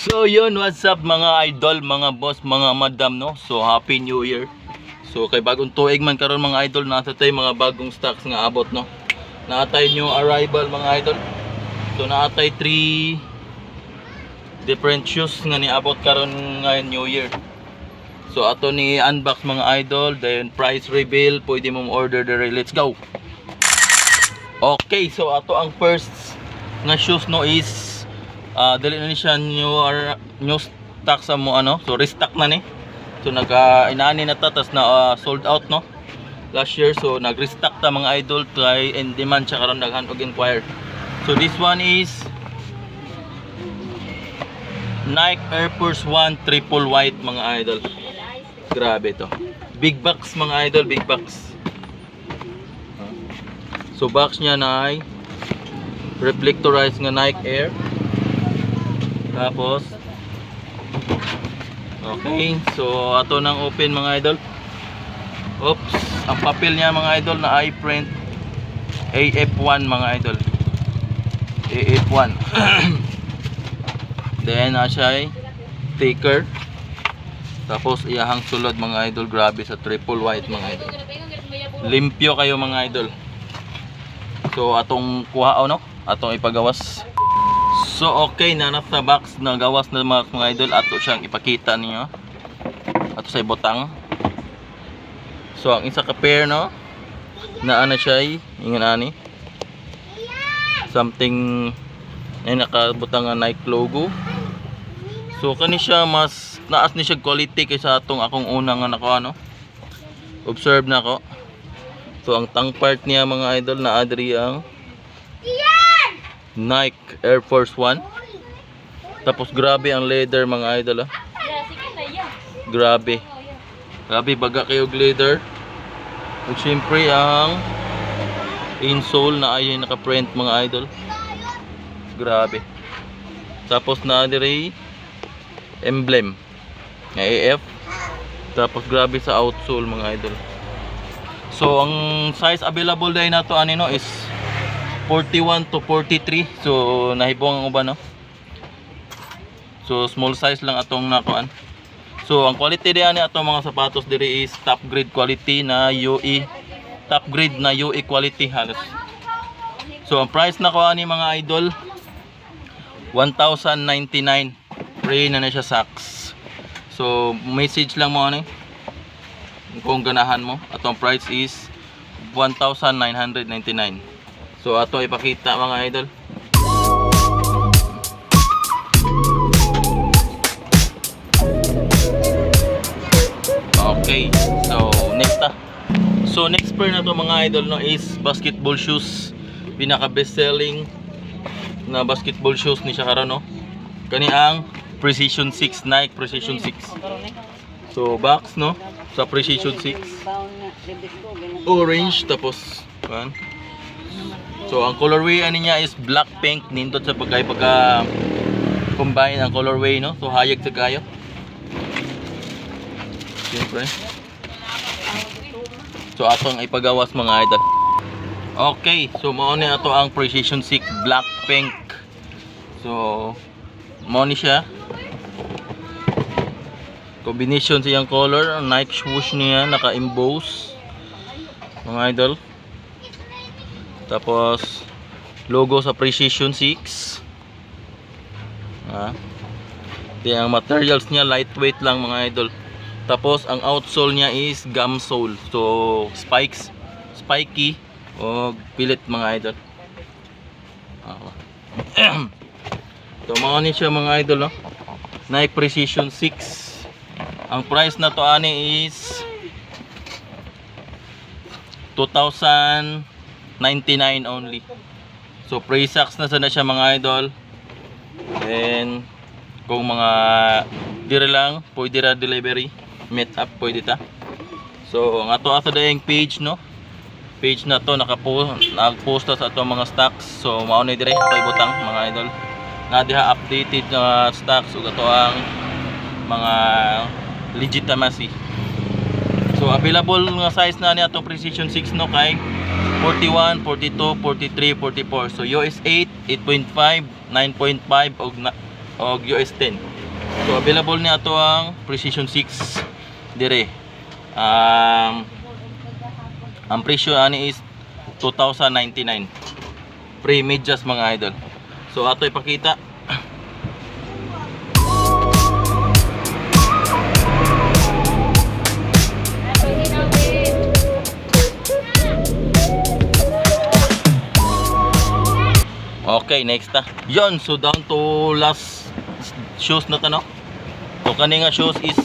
So yun, what's up mga idol, mga boss, mga madam, no? So happy new year. So kay bagong tuig man karon mga idol, nasa tayo mga bagong stocks nga abot, no? Naatay new arrival mga idol. So naatay 3 different shoes nga niabot karon ngayon new year. So ato ni unbox mga idol, then price reveal, pwede mo order dire. Let's go. Okay, so ato ang first nga shoes no is dali na ni siya new stock sa mo ano, so restock na ni. So inaani na ta, tas na sold out no last year, so nag-restock ta mga idol, try and demand siya karon, daghan og inquire. So this one is Nike Air Force 1 triple white mga idol. Grabe to, big box mga idol, big box. So box niya na ay reflectorized nga Nike Air. Tapos okay, so ato nang open mga idol. Oops, ang papel niya mga idol na i-print AF1 mga idol, AF1. Then siya ay sticker, tapos iyahang sulod mga idol. Grabe sa triple white mga idol, limpyo kayo mga idol. So atong kuha no, atong ipagawas. So okay na nasa box na gawas na mga idol, ato siyang ipakita niyo ato sa ibutang. So ang isa ka pair no na ana siya ay ingon ani something ay nakabutang nga Nike logo. So kani siya mas naas ni siya quality kaysa atong akong una nga nako ano, observe na ko. So ang tang part niya mga idol na adri ang Nike Air Force 1. Tapos grabe ang leather mga idol ah. Grabe. Grabe baga kayo leather. Ug syempre ang insole na ay naka-print mga idol. Grabe. Tapos na diri emblem nga AF. Tapos grabe sa outsole mga idol. So ang size available dai nato ani no is 41 to 43. So nahibong ang uban no. So small size lang atong nakuan. So ang quality diyan ni atong mga sapatos diri is top grade quality na UE, top grade na UE quality halos. So ang price na ko ani mga idol 1,099. Free na siya socks. So message lang mo ani kung ganahan mo. Atong price is 1,999. So ato ipakita mga idol. Okay, so next so next pair na to mga idol no is basketball shoes. Pinaka best selling na basketball shoes ni siya karon no. Kani ang Precision 6, Nike Precision 6. So box no sa Precision 6 orange, tapos kan. So ang colorway ani niya is black pink, nindot sa pagka combine ang colorway no. So hayag sa kayo. Siyempre. So atong ipagawas mga idol. Okay, so mao ni ato ang Precision 6 black pink. So mao ni siya. Combination siyang color, ang Nike swoosh niya naka-emboss mga idol. Tapos logo sa Precision 6. Di ang materials niya lightweight lang mga idol. Tapos ang outsole niya is gum sole. So spiky o pilit mga idol. So mga ni siya mga idol no. Nike Precision 6. Ang price na to ani is 2,099 only. So pre-socks na sana siya mga idol. And kung mga dire lang pwede ra delivery, meet up pwede ta. So ang ato dayang page no, page na to nagpost sa ato mga stocks. So mao ni dire kay butang mga idol na diha updated na stocks ug ato ang mga legitimacy. So available nga size na ni atong Precision 6 no kay 41, 42, 43, 44. So US 8, 8.5, 9.5 og o US 10. So available niya to ang Precision 6 dire. Ang presyo ani is 2,099. Pre-medyas mga idol. So ato ipakita. Okay, next na. Yon, so down to last shoes na to, no? So kani nga shoes is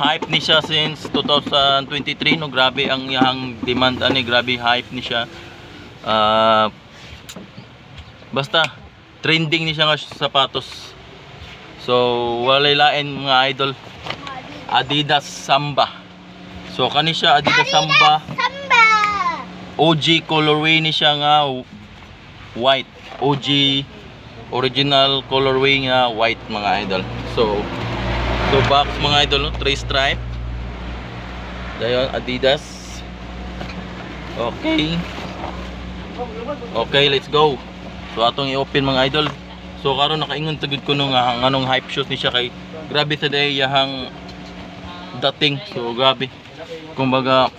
hype ni siya since 2023, no? Grabe ang iyang demand ani, grabe hype ni siya. Basta trending ni siya nga sapatos. So walay lain mga idol, Adidas Samba. So kani siya Adidas Samba. OG colorway ni siya nga white. OG original colorway nga white mga idol. So box mga idol, no? 3 stripe. Dayon Adidas. Okay, let's go. So atong i-open mga idol. So karon nakaingon tagud ko nung anong hype shoes ni siya kay grabe today yahang dating. So grabe. Kumbaga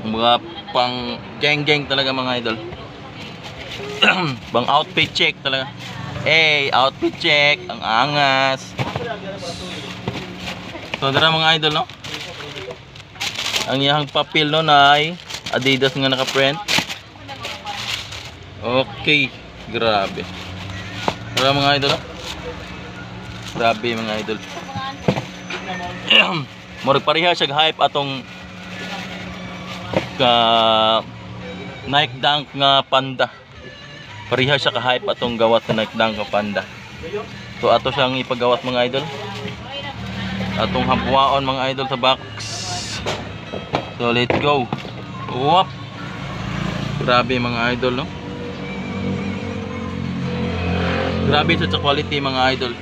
mga pang geng talaga mga idol. Bang outfit check talaga. Hey, outfit check, ang angas. So dara mga idol, no? Ang iyang papel no na ay Adidas nga naka-print. Okay, grabe. Dara mga idol, no? Grabe mga idol. Murag pareha siya hype atong Nike Dunk nga panda. Pareha siya ka-hype atong gawat na Nike Dunk nga panda. So ato siyang ipagawat mga idol. Atong hampuaon mga idol sa box. So let's go. Whoop. Grabe mga idol, no? Grabe sa quality mga idol.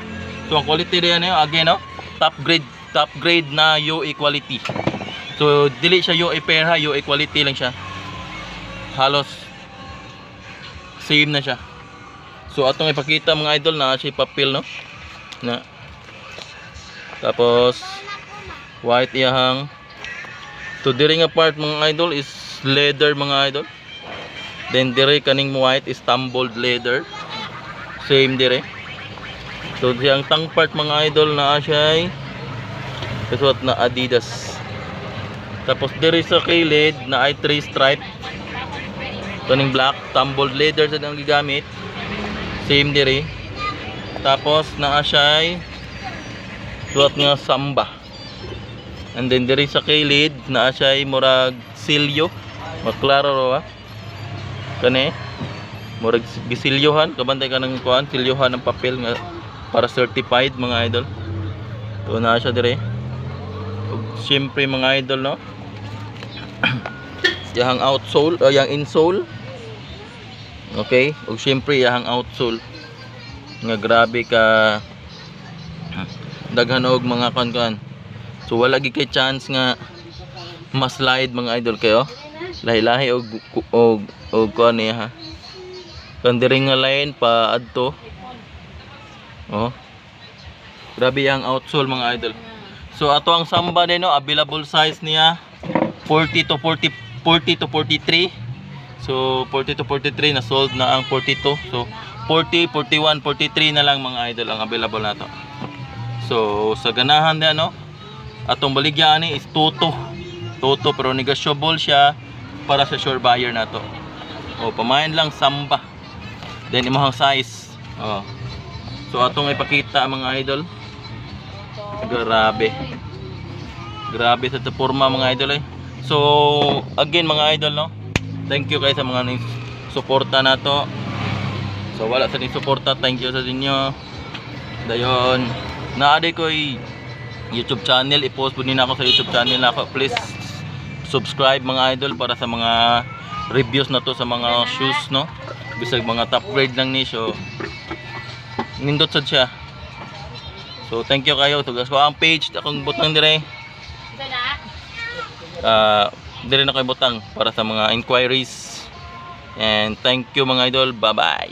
So ang quality diyan again, no? Top grade na UE quality. So dili siya UE pair ha, UE quality lang siya. Halos same na siya. So atong ipakita mga idol na siya papel, no? Na. Tapos white iyahang. So diri nga part mga idol is leather mga idol. Then diri kaning white is tumbled leather. Same dire. So siyang tang part mga idol na siya ay kasuot na Adidas. Tapos diri sa kilid na ay 3 stripe. Kaning black, tumbled leather sa ang gigamit. Same diri. Tapos naa siya ay suot nga Samba. And then diri sa kilid naa siya ay murag silyo. Maklaro ro ha. Kani murag gisilyohan, kabantay ka ng kuan, silyohan ng papel nga para certified mga idol. So naa siya diri. Siyempre mga idol, no? Yang outsole o yang insole. Okay, ug syempre yang outsole nga grabe ka daghan og mga kan. So wala gi kay chance nga ma-slide mga idol kayo. Lahi-lahi og kuan niya ha. Kan diri nga line pa adto. Oh. Grabe yang outsole mga idol. So ato ang Samba din, no, available size niya 40 to 43. So 40 to 43 na sold na ang 42. So 40, 41, 43 na lang mga idol ang available na to. So sa ganahan din, no, atong baligyan ni is Toto pero negotiable siya para sa sure buyer na to. O pamain lang Samba. Then imong size. Oh. So atong ipakita mga idol. Grabe sa forma mga idol eh. So again mga idol, no, thank you kayo sa mga suporta na to. So wala sa ning suporta, thank you sa inyo. Dayon naade ko YouTube channel, i-post po din ako sa YouTube channel na ako. Please subscribe mga idol para sa mga reviews na to sa mga shoes, no, bisag mga top grade lang ni. So nindot sad siya. So thank you kayo. Tugas ko ang page akong butang dire. Dire na kayo butang para sa mga inquiries. And thank you mga idol. Bye bye.